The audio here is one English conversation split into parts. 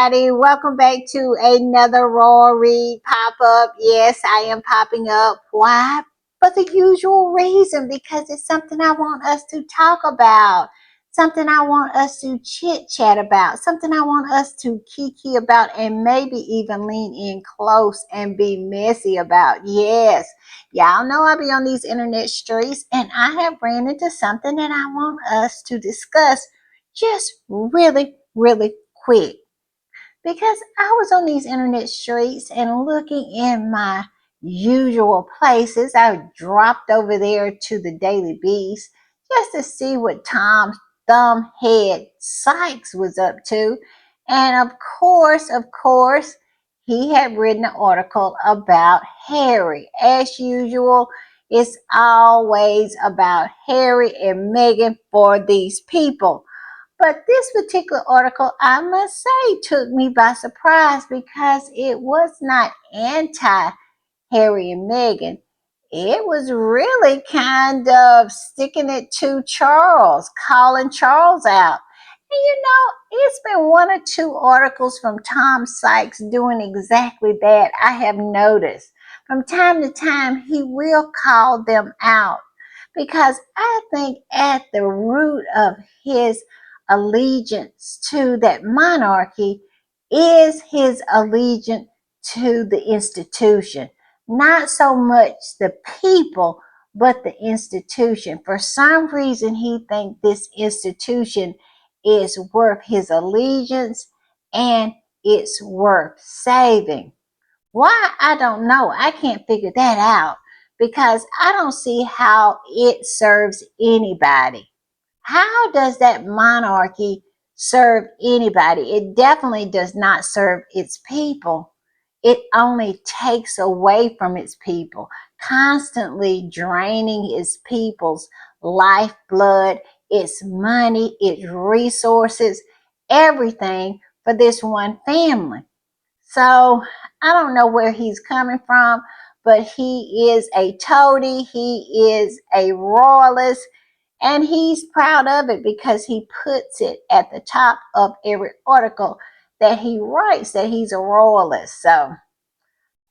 everybody. Welcome back to another Raw Read pop up. Yes, I am popping up. Why? For the usual reason, because it's something I want us to talk about, something I want us to chit chat about, something I want us to kiki about, and maybe even lean in close and be messy about. Yes, y'all know I be on these internet streets, and I have ran into something that I want us to discuss just really quick, because I was on these internet streets and looking in my usual places. I dropped over there to the Daily Beast just to see what Tom Thumbhead Sykes was up to. And of course, he had written an article about Harry. As usual, it's always about Harry and Meghan for these people. But this particular article, I must say, took me by surprise because it was not anti Harry and Meghan. It was really kind of sticking it to Charles, calling Charles out. And it's been one or two articles from Tom Sykes doing exactly that. I have noticed. From time to time, he will call them out because I think at the root of his allegiance to that monarchy is his allegiance to the institution, not so much the people, but the institution. For some reason, he thinks this institution is worth his allegiance and it's worth saving. Why? I don't know. I can't figure that out because I don't see how it serves anybody. How does that monarchy serve anybody? It definitely does not serve its people. It only takes away from its people, constantly draining its people's lifeblood, its money, its resources, everything for this one family. So I don't know where he's coming from, but he is a toady, he is a royalist, and he's proud of it because he puts it at the top of every article that he writes that he's a royalist. So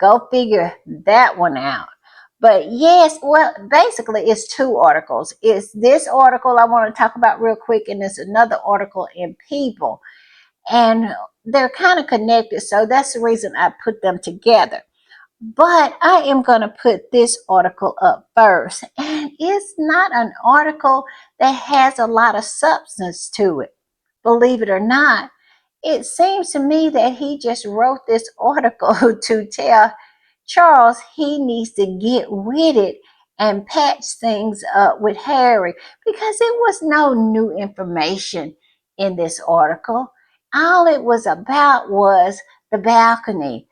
go figure that one out. But yes, well, basically, it's two articles. It's this article I want to talk about real quick, and it's another article in People. And they're kind of connected. So that's the reason I put them together. But I am going to put this article up first. And it's not an article that has a lot of substance to it. Believe it or not, it seems to me that he just wrote this article to tell Charles he needs to get with it and patch things up with Harry, because it was no new information in this article. All it was about was the balcony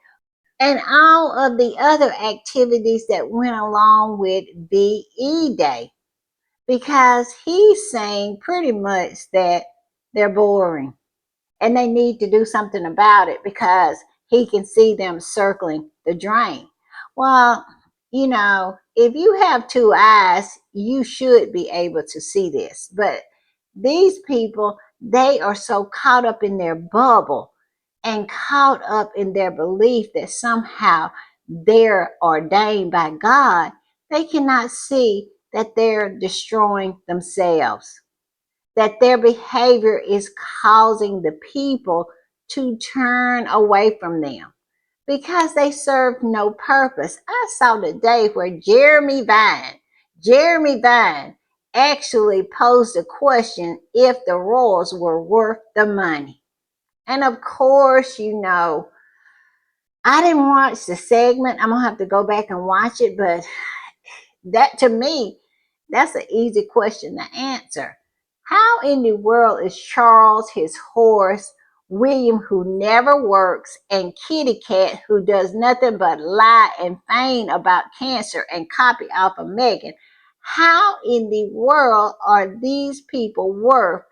and all of the other activities that went along with VE Day, because he's saying pretty much that they're boring and they need to do something about it because he can see them circling the drain. Well, if you have two eyes, you should be able to see this. But these people, they are so caught up in their bubble and caught up in their belief that somehow they're ordained by God, they cannot see that they're destroying themselves, that their behavior is causing the people to turn away from them because they serve no purpose. I saw the day where Jeremy Vine actually posed a question if the royals were worth the money. And of course, I didn't watch the segment. I'm going to have to go back and watch it, but that to me, that's an easy question to answer. How in the world is Charles, his horse, William, who never works, and Kitty Cat, who does nothing but lie and feign about cancer and copy off of Meghan, how in the world are these people worth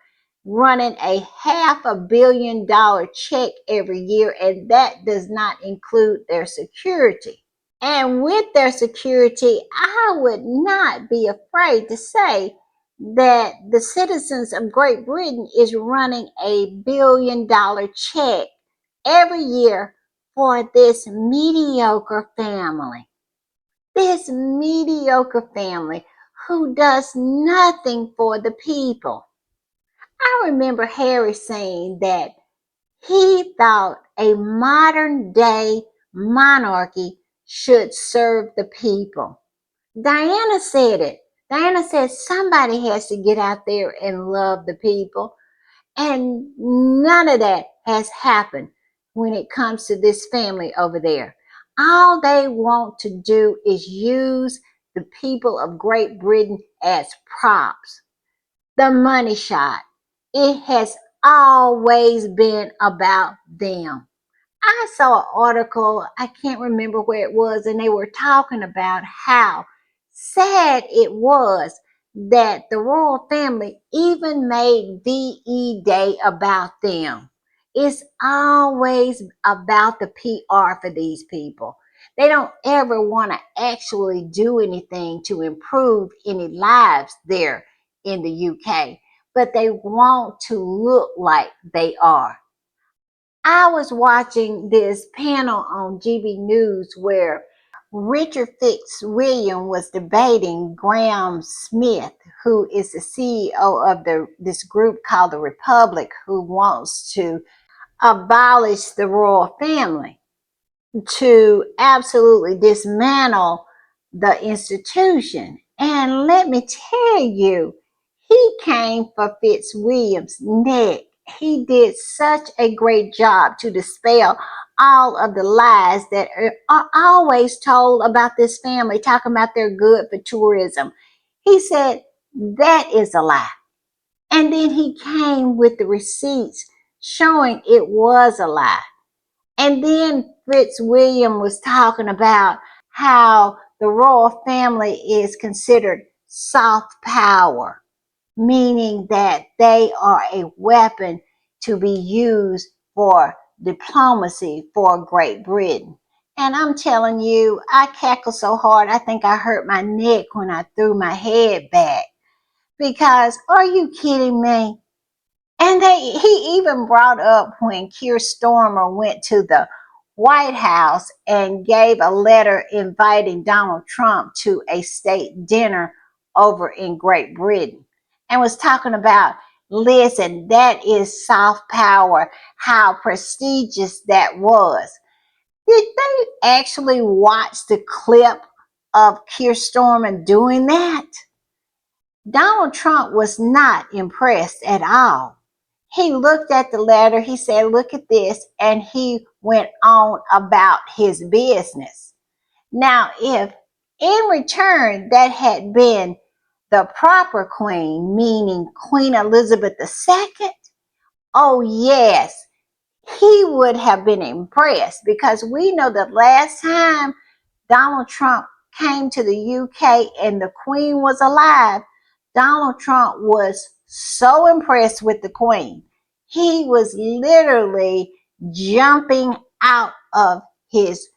running a $500 million check every year? And that does not include their security. And with their security, I would not be afraid to say that the citizens of Great Britain is running a $1 billion check every year for this mediocre family. This mediocre family who does nothing for the people. I remember Harry saying that he thought a modern day monarchy should serve the people. Diana said it. Diana said somebody has to get out there and love the people. And none of that has happened when it comes to this family over there. All they want to do is use the people of Great Britain as props. The money shot. It has always been about them. I saw an article, I can't remember where it was, and they were talking about how sad it was that the royal family even made VE Day about them. It's always about the PR for these people. They don't ever want to actually do anything to improve any lives there in the UK, but they want to look like they are. I was watching this panel on GB News where Richard Fitzwilliam was debating Graham Smith, who is the CEO of this group called the Republic, who wants to abolish the royal family, to absolutely dismantle the institution. And let me tell you, he came for Fitzwilliam's neck. He did such a great job to dispel all of the lies that are always told about this family, talking about they're good for tourism. He said that is a lie. And then he came with the receipts showing it was a lie. And then Fitzwilliam was talking about how the royal family is considered soft power, meaning that they are a weapon to be used for diplomacy for Great Britain. And I'm telling you, I cackled so hard, I think I hurt my neck when I threw my head back. Because, are you kidding me? And he even brought up when Keir Starmer went to the White House and gave a letter inviting Donald Trump to a state dinner over in Great Britain and was talking about, listen, that is soft power, how prestigious that was. Did they actually watch the clip of Keir Starmer doing that? Donald Trump was not impressed at all. He looked at the letter, he said, look at this, and he went on about his business. Now, if in return that had been the proper queen, meaning Queen Elizabeth II, oh yes, he would have been impressed, because we know that last time Donald Trump came to the UK and the Queen was alive, Donald Trump was so impressed with the Queen. He was literally jumping out of his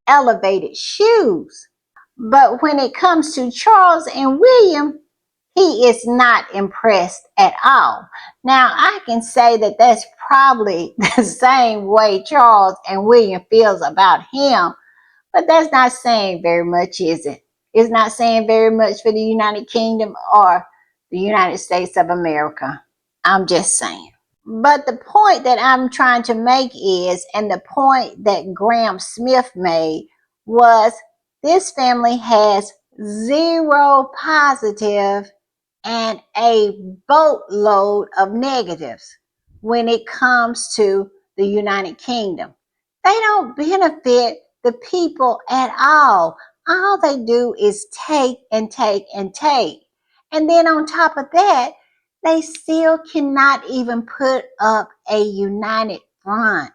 elevated shoes. But when it comes to Charles and William, he is not impressed at all. Now, I can say that that's probably the same way Charles and William feels about him, but that's not saying very much, is it? It's not saying very much for the United Kingdom or the United States of America. I'm just saying. But the point that I'm trying to make is, and the point that Graham Smith made was, this family has zero positive and a boatload of negatives when it comes to the United Kingdom. They don't benefit the people at all. All they do is take and take and take. And then on top of that, they still cannot even put up a united front.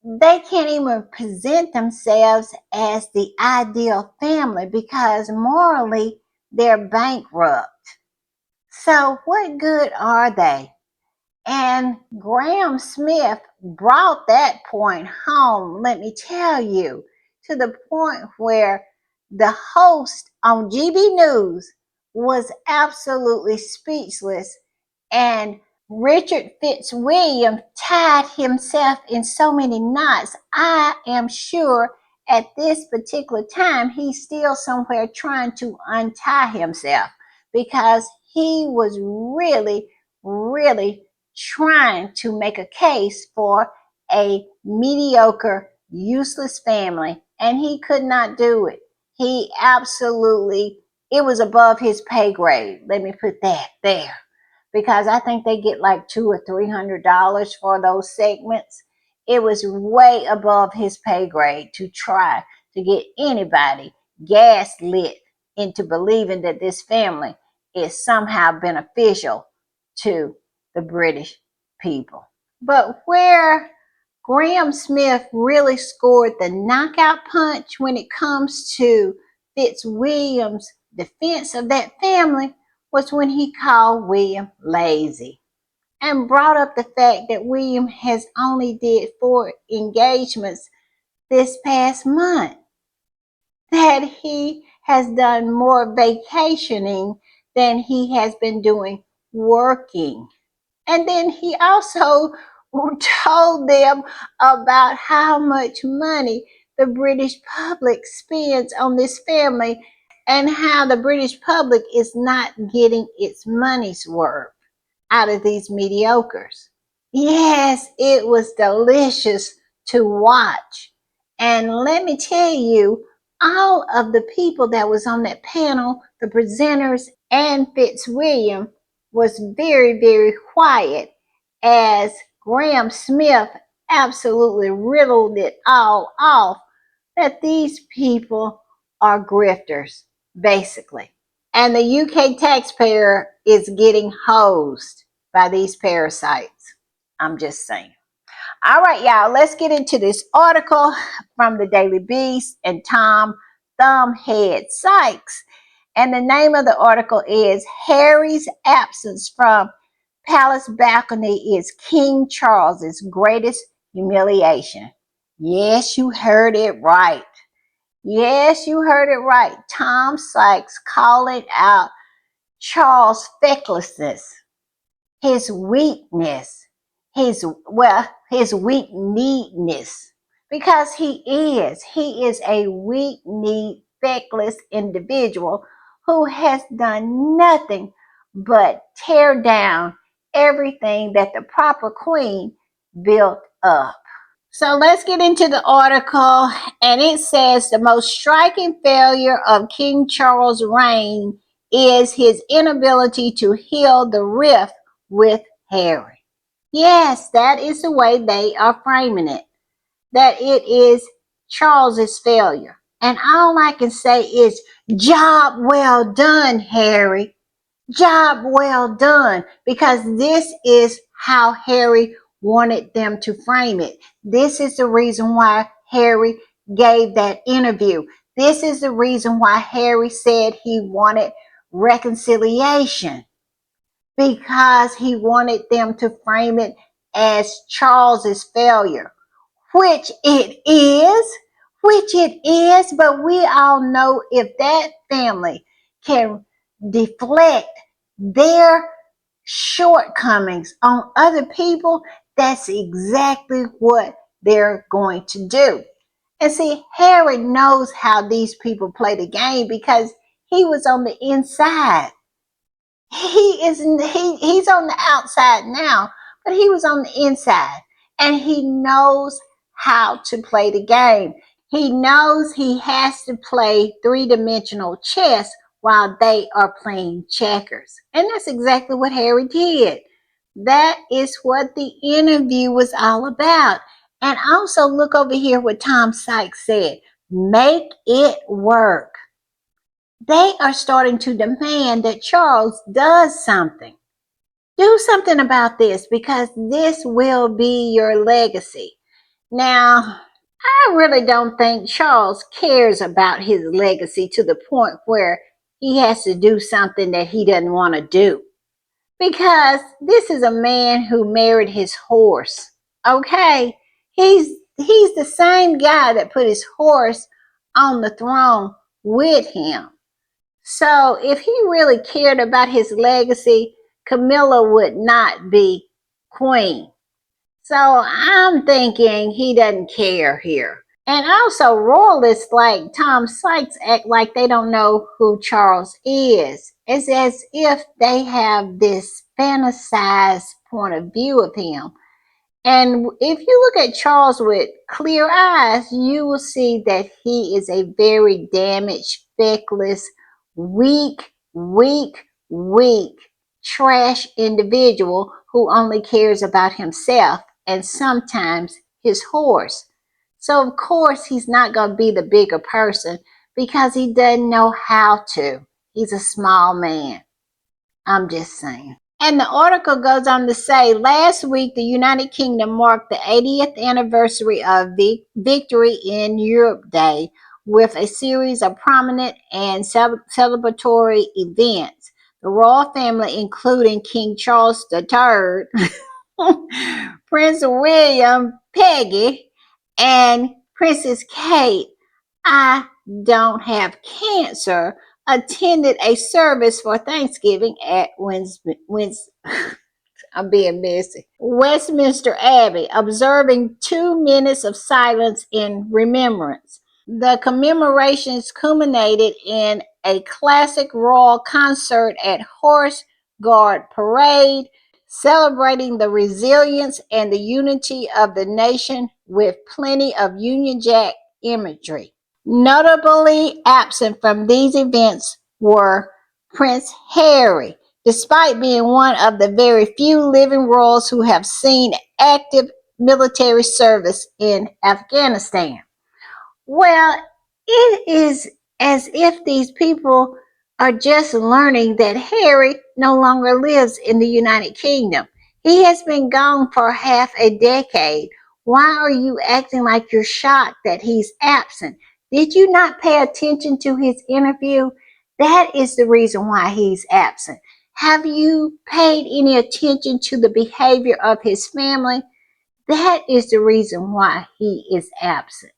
They can't even present themselves as the ideal family because morally they're bankrupt. So, what good are they? And Graham Smith brought that point home, let me tell you, to the point where the host on GB News was absolutely speechless and Richard Fitzwilliam tied himself in so many knots. I am sure at this particular time he's still somewhere trying to untie himself because he was really, really trying to make a case for a mediocre, useless family, and he could not do it. He absolutely, it was above his pay grade. Let me put that there because I think they get like $200 or $300 for those segments. It was way above his pay grade to try to get anybody gaslit into believing that this family is somehow beneficial to the British people. But where Graham Smith really scored the knockout punch when it comes to Fitzwilliam's defense of that family was when he called William lazy and brought up the fact that William has only did 4 engagements this past month, that he has done more vacationing than he has been doing working. And then he also told them about how much money the British public spends on this family and how the British public is not getting its money's worth out of these mediocres. Yes, it was delicious to watch. And let me tell you, all of the people that was on that panel, the presenters and Fitzwilliam, was very, very quiet as Graham Smith absolutely riddled it all off that these people are grifters, basically. And the UK taxpayer is getting hosed by these parasites. I'm just saying. All right, y'all, let's get into this article from the Daily Beast and Tom Thumbhead Sykes. And the name of the article is Harry's Absence from Palace Balcony is King Charles's Greatest Humiliation. Yes, you heard it right. Yes, you heard it right. Tom Sykes calling out Charles' fecklessness, his weakness, his weak-kneedness, because he is a weak-kneed, feckless individual who has done nothing but tear down everything that the proper queen built up. So let's get into the article, and it says the most striking failure of King Charles' reign is his inability to heal the rift with Harry. Yes, that is the way they are framing it, that it is Charles's failure. And all I can say is, job well done, Harry. Job well done, because this is how Harry wanted them to frame it. This is the reason why Harry gave that interview. This is the reason why Harry said he wanted reconciliation, because he wanted them to frame it as Charles's failure, which it is, but we all know if that family can deflect their shortcomings on other people, that's exactly what they're going to do. And see, Harry knows how these people play the game because he was on the inside. He's on the outside now, but he was on the inside, and he knows how to play the game. He knows he has to play three-dimensional chess while they are playing checkers. And that's exactly what Harry did. That is what the interview was all about. And also look over here what Tom Sykes said. Make it work. They are starting to demand that Charles does something. Do something about this because this will be your legacy. Now, I really don't think Charles cares about his legacy to the point where he has to do something that he doesn't want to do. Because this is a man who married his horse. Okay? He's the same guy that put his horse on the throne with him. So if he really cared about his legacy, Camilla would not be queen. So I'm thinking he doesn't care here. And also, royalists like Tom Sykes act like they don't know who Charles is. It's as if they have this fantasized point of view of him. And if you look at Charles with clear eyes, you will see that he is a very damaged, feckless, weak, trash individual who only cares about himself and sometimes his horse. So, of course, he's not going to be the bigger person because he doesn't know how to. He's a small man. I'm just saying. And the article goes on to say last week, the United Kingdom marked the 80th anniversary of Victory in Europe Day with a series of prominent and celebratory events. The royal family, including King Charles III, Prince William, Peggy, and Princess Kate, I don't have cancer, attended a service for Thanksgiving at I'm being messy. Westminster Abbey, observing 2 minutes of silence in remembrance. The commemorations culminated in a classic royal concert at Horse Guard Parade, celebrating the resilience and the unity of the nation with plenty of Union Jack imagery. Notably absent from these events were Prince Harry, despite being one of the very few living royals who have seen active military service in Afghanistan. Well, it is as if these people are just learning that Harry no longer lives in the United Kingdom. He has been gone for half a decade. Why are you acting like you're shocked that he's absent? Did you not pay attention to his interview? That is the reason why he's absent. Have you paid any attention to the behavior of his family? That is the reason why he is absent.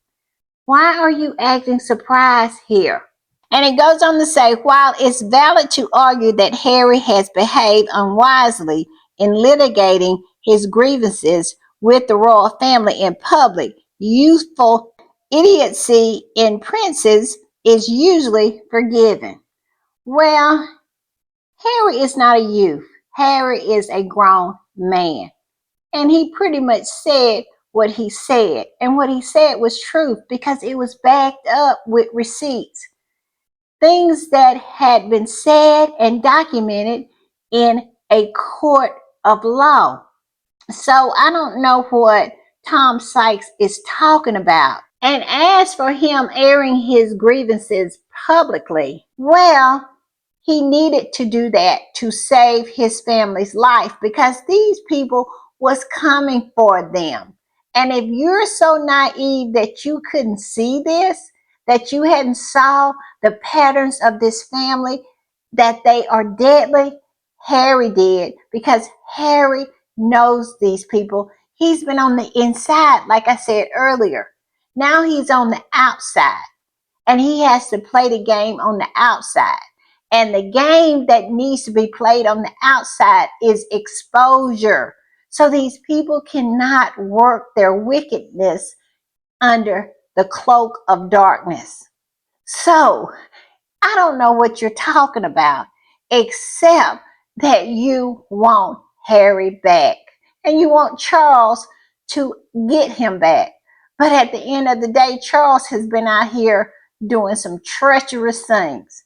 Why are you acting surprised here? And it goes on to say, while it's valid to argue that Harry has behaved unwisely in litigating his grievances with the royal family in public, youthful idiocy in princes is usually forgiven. Well, Harry is not a youth. Harry is a grown man. And he pretty much said what he said. And what he said was truth because it was backed up with receipts. Things that had been said and documented in a court of law. So I don't know what Tom Sykes is talking about. And as for him airing his grievances publicly, well, he needed to do that to save his family's life because these people was coming for them. And if you're so naive that you couldn't see this, that you hadn't saw the patterns of this family, that they are deadly, Harry did because Harry knows these people. He's been on the inside, like I said earlier. Now he's on the outside and he has to play the game on the outside. And the game that needs to be played on the outside is exposure. So these people cannot work their wickedness under the cloak of darkness. So I don't know what you're talking about, except that you want Harry back and you want Charles to get him back. But at the end of the day, Charles has been out here doing some treacherous things.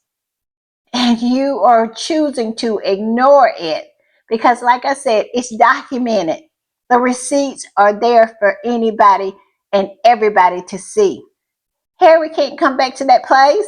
And you are choosing to ignore it because, like I said, it's documented. The receipts are there for anybody and everybody to see. Harry can't come back to that place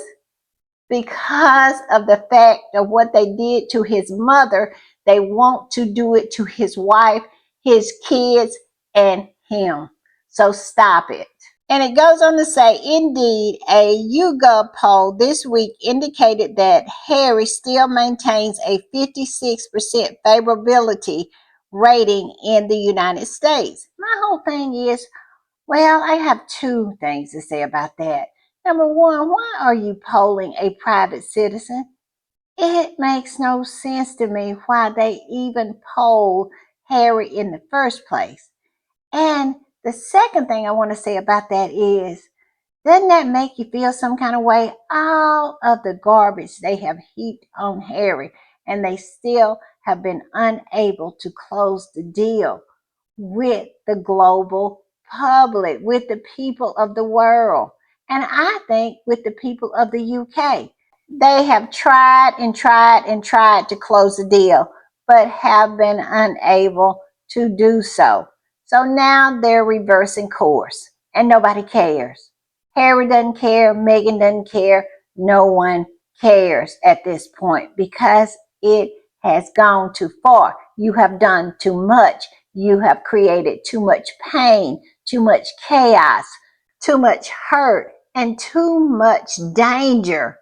because of the fact of what they did to his mother. They want to do it to his wife, his kids, and him. So stop it. And it goes on to say, indeed, a YouGov poll this week indicated that Harry still maintains a 56% favorability rating in the United States. My whole thing is, well, I have two things to say about that. Number one, why are you polling a private citizen? It makes no sense to me why they even polled Harry in the first place. And the second thing I want to say about that is, doesn't that make you feel some kind of way? All of the garbage they have heaped on Harry, and they still have been unable to close the deal with the global public, with the people of the world, and I think with the people of the UK. They have tried and tried and tried to close the deal, but have been unable to do so. So now they're reversing course, and nobody cares. Harry doesn't care, Meghan doesn't care, no one cares at this point because it has gone too far. You have done too much. You have created too much pain, too much chaos, too much hurt, and too much danger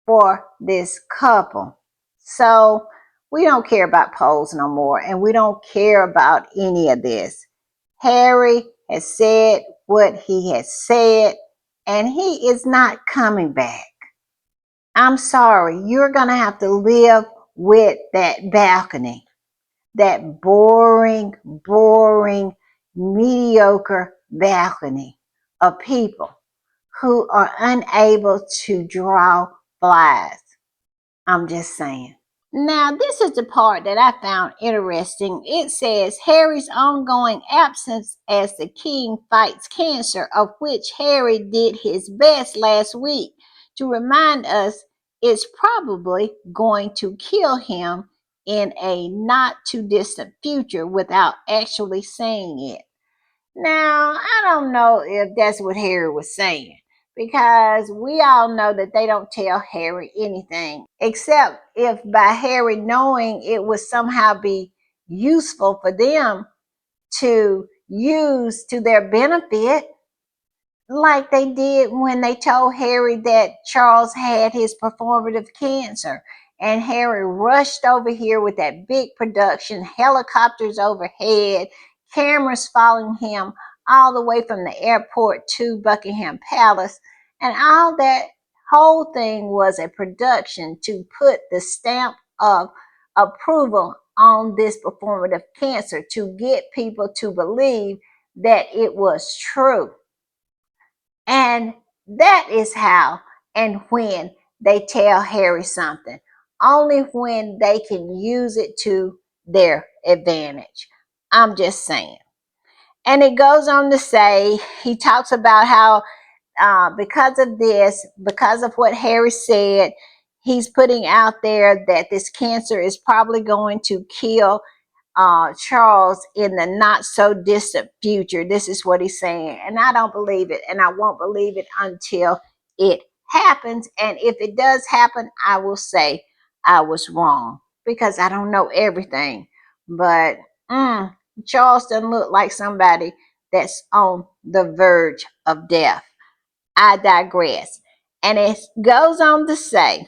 for this couple. So we don't care about polls no more, and we don't care about any of this. Harry has said what he has said, and he is not coming back. I'm sorry, you're going to have to live with that balcony, that boring, boring, mediocre balcony of people who are unable to draw flies. I'm just saying. Now, this is the part that I found interesting. It says Harry's ongoing absence as the king fights cancer, of which Harry did his best last week to remind us it's probably going to kill him in a not too distant future without actually saying it. Now, I don't know if that's what Harry was saying because we all know that they don't tell Harry anything except if by Harry knowing it would somehow be useful for them to use to their benefit, like they did when they told Harry that Charles had his performative cancer. And Harry rushed over here with that big production, helicopters overhead, cameras following him all the way from the airport to Buckingham Palace. And all that whole thing was a production to put the stamp of approval on this performative cancer to get people to believe that it was true. And that is how and when they tell Harry something, only when they can use it to their advantage. I'm just saying. And it goes on to say, he talks about how because of this, because of what Harry said, he's putting out there that this cancer is probably going to kill Charles in the not so distant future. This is what he's saying. And I don't believe it. And I won't believe it until it happens. And if it does happen, I will say I was wrong because I don't know everything. But Charles doesn't look like somebody that's on the verge of death. I digress. And it goes on to say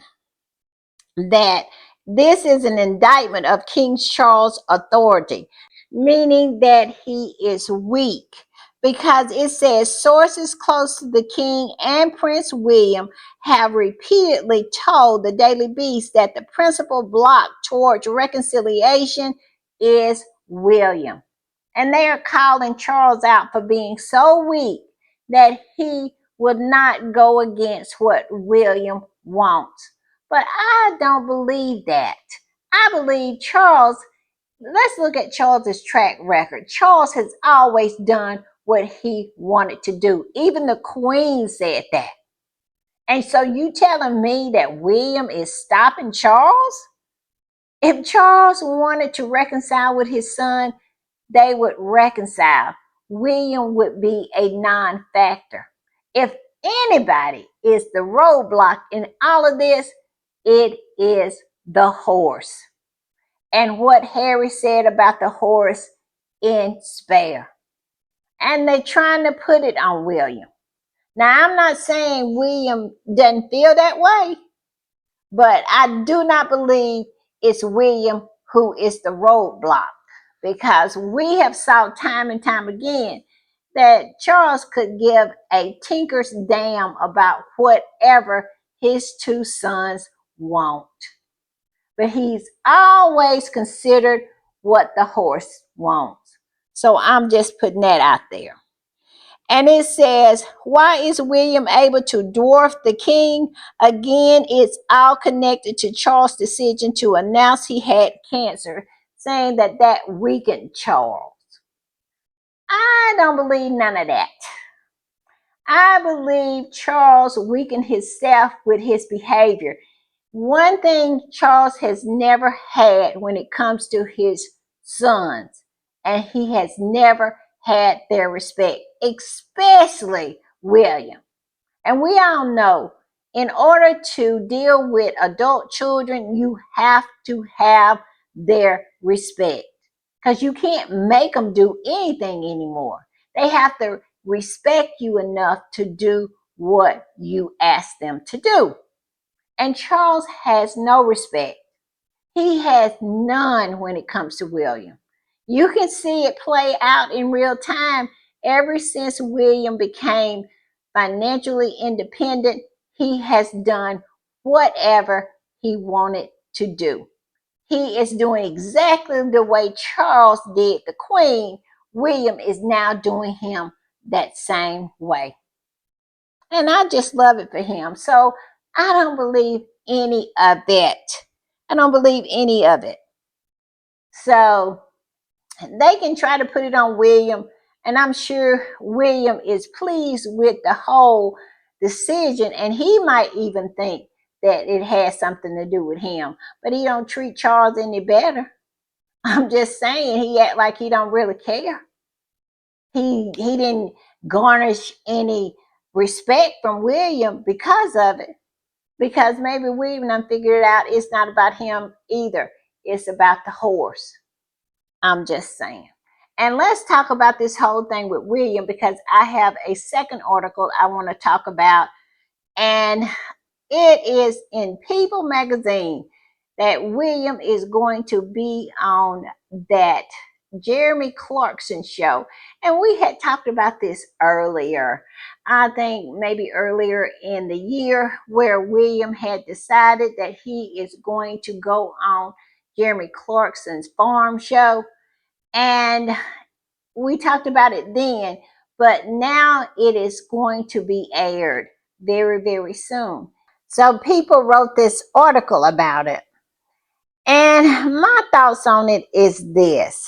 that this is an indictment of King Charles' authority, meaning that he is weak. Because it says sources close to the king and Prince William have repeatedly told the Daily Beast that the principal block towards reconciliation is William. And they are calling Charles out for being so weak that he would not go against what William wants. But I don't believe that. I believe Charles, let's look at Charles's track record. Charles has always done what he wanted to do. Even the Queen said that. And so you telling me that William is stopping Charles? If Charles wanted to reconcile with his son, they would reconcile. William would be a non factor. If anybody is the roadblock in all of this, it is the horse. And what Harry said about the horse in Spare. And they're trying to put it on William. Now, I'm not saying William doesn't feel that way, but I do not believe it's William who is the roadblock because we have saw time and time again that Charles could give a tinker's damn about whatever his two sons want. but he's always considered what the horse wants. So I'm just putting that out there. And it says, why is William able to dwarf the king? Again, it's all connected to Charles' decision to announce he had cancer, saying that weakened Charles. I don't believe none of that. I believe Charles weakened himself with his behavior. One thing Charles has never had when it comes to his sons, and he has never had their respect, especially William. And we all know, in order to deal with adult children, you have to have their respect because you can't make them do anything anymore. They have to respect you enough to do what you ask them to do. And Charles has no respect. He has none when it comes to William. You can see it play out in real time. Ever since William became financially independent, he has done whatever he wanted to do. He is doing exactly the way Charles did the Queen. William is now doing him that same way. And I just love it for him. So I don't believe any of that. I don't believe any of it. So they can try to put it on William, and I'm sure William is pleased with the whole decision, and he might even think that it has something to do with him, but he don't treat Charles any better. I'm just saying, he act like he don't really care. He didn't garnish any respect from William because of it, because maybe William done figured it out. It's not about him either. It's about the horse. I'm just saying. And let's talk about this whole thing with William, because I have a second article I want to talk about. And it is in People magazine that William is going to be on that Jeremy Clarkson show. And we had talked about this earlier. I think maybe earlier in the year, where William had decided that he is going to go on Jeremy Clarkson's farm show. And we talked about it then, but now it is going to be aired very, very soon. So people wrote this article about it. And my thoughts on it is this.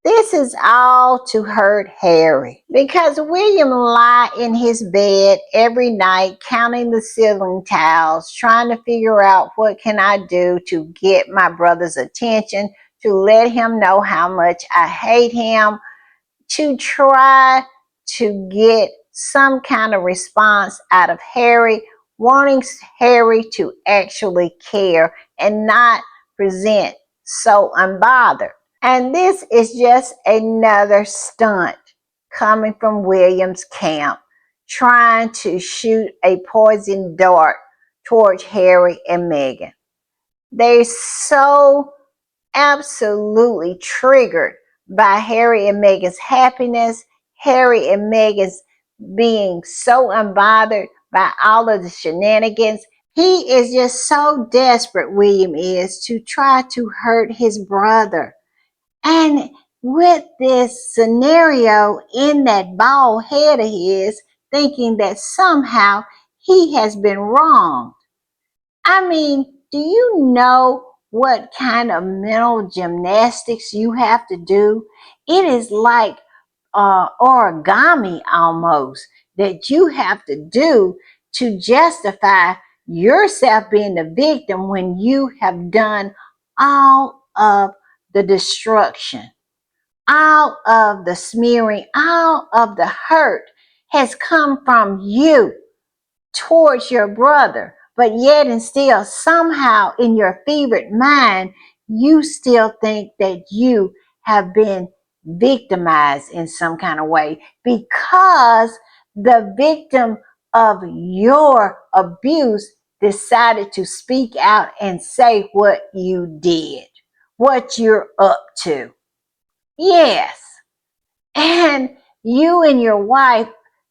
This is all to hurt Harry, because William lie in his bed every night counting the ceiling tiles, trying to figure out what can I do to get my brother's attention, to let him know how much I hate him, to try to get some kind of response out of Harry, wanting Harry to actually care and not present so unbothered. And this is just another stunt coming from William's camp, trying to shoot a poison dart towards Harry and Meghan. They're so absolutely triggered by Harry and Meghan's happiness, Harry and Meghan's being so unbothered by all of the shenanigans. He is just so desperate, William is, to try to hurt his brother. And with this scenario in that bald head of his, thinking that somehow he has been wronged. I mean, do you know what kind of mental gymnastics you have to do? It is like origami almost, that you have to do to justify yourself being the victim when you have done all of the destruction, all of the smearing, all of the hurt has come from you towards your brother, but yet and still somehow in your fevered mind, you still think that you have been victimized in some kind of way, because the victim of your abuse decided to speak out and say what you did, what you're up to. Yes. And you and your wife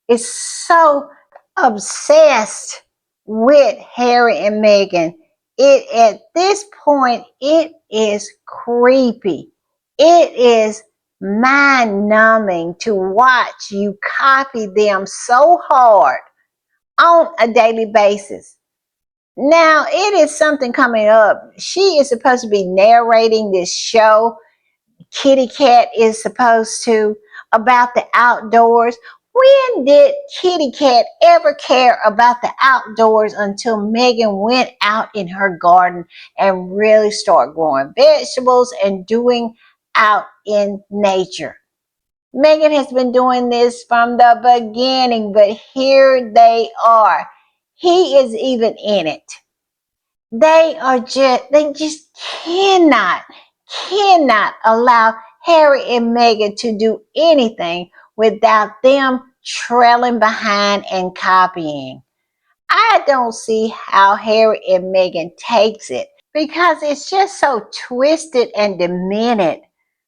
is so obsessed with Harry and Meghan. It at this point, it is creepy. It is mind numbing to watch you copy them so hard on a daily basis. Now, it is something coming up. She is supposed to be narrating this show. Kitty Cat is supposed to, about the outdoors. When did Kitty Cat ever care about the outdoors until Megan went out in her garden and really started growing vegetables and doing out in nature? Megan has been doing this from the beginning, but here they are. He is even in it. They just cannot allow Harry and Meghan to do anything without them trailing behind and copying. I don't see how Harry and Meghan takes it because it's just so twisted and demented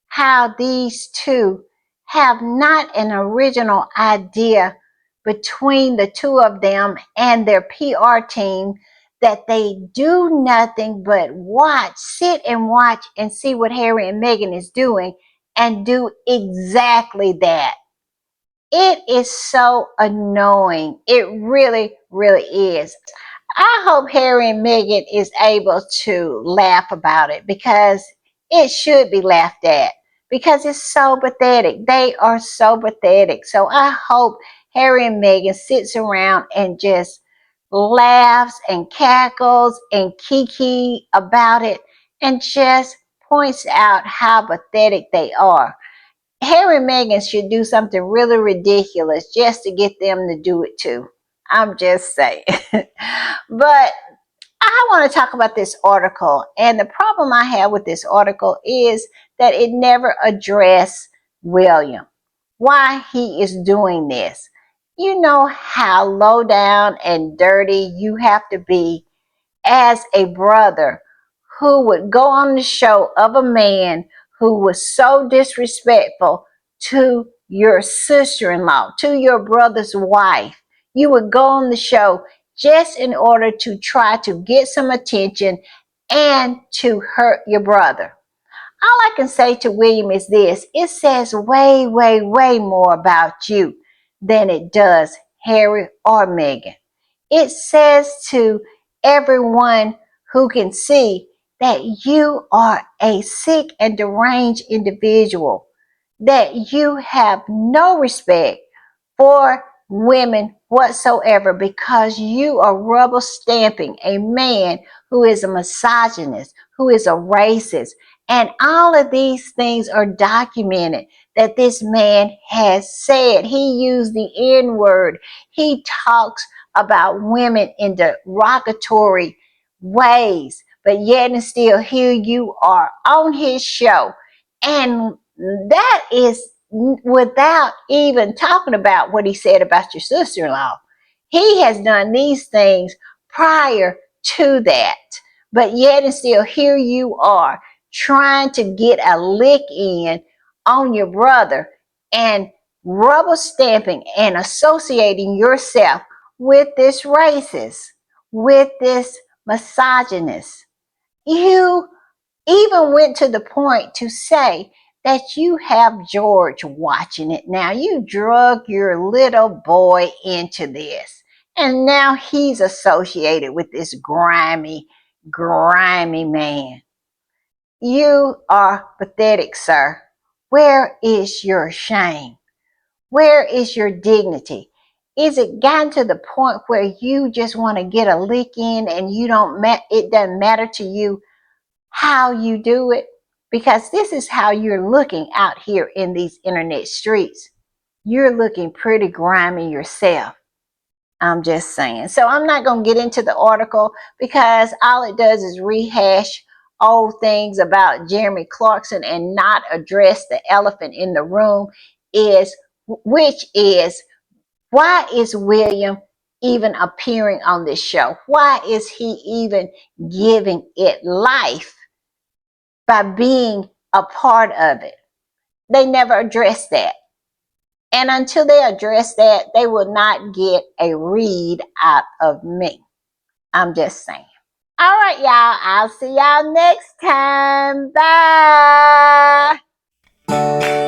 how these two have not an original idea between the two of them and their PR team, that they do nothing but sit and watch and see what Harry and Meghan is doing and do exactly that. It is so annoying. It really, really is. I hope Harry and Meghan is able to laugh about it, because it should be laughed at, because it's so pathetic. They are so pathetic. So I hope Harry and Meghan sits around and just laughs and cackles and kiki about it and just points out how pathetic they are. Harry and Meghan should do something really ridiculous just to get them to do it too. I'm just saying. But I want to talk about this article. And the problem I have with this article is that it never addressed William, why he is doing this. You know how low down and dirty you have to be as a brother who would go on the show of a man who was so disrespectful to your sister-in-law, to your brother's wife. You would go on the show just in order to try to get some attention and to hurt your brother. All I can say to William is this: it says way, way, way more about you than it does Harry or Meghan. It says to everyone who can see that you are a sick and deranged individual, that you have no respect for women whatsoever, because you are rubber stamping a man who is a misogynist, who is a racist. And all of these things are documented that this man has said. He used the N word. He talks about women in derogatory ways, but yet and still here you are on his show. And that is without even talking about what he said about your sister-in-law. He has done these things prior to that, but yet and still here you are trying to get a lick in on your brother and rubber stamping and associating yourself with this racist, with this misogynist. You even went to the point to say that you have George watching it now. You drug your little boy into this. And now he's associated with this grimy, grimy man. You are pathetic, sir. Where is your shame? Where is your dignity? Is it gotten to the point where you just want to get a lick in and it doesn't matter to you how you do it? Because this is how you're looking out here in these internet streets. You're looking pretty grimy yourself. I'm just saying. So I'm not going to get into the article because all it does is rehash old things about Jeremy Clarkson and not address the elephant in the room, is which is, why is William even appearing on this show? Why is he even giving it life by being a part of it? They never address that. And until they address that, they will not get a read out of me. I'm just saying. All right, y'all. I'll see y'all next time. Bye.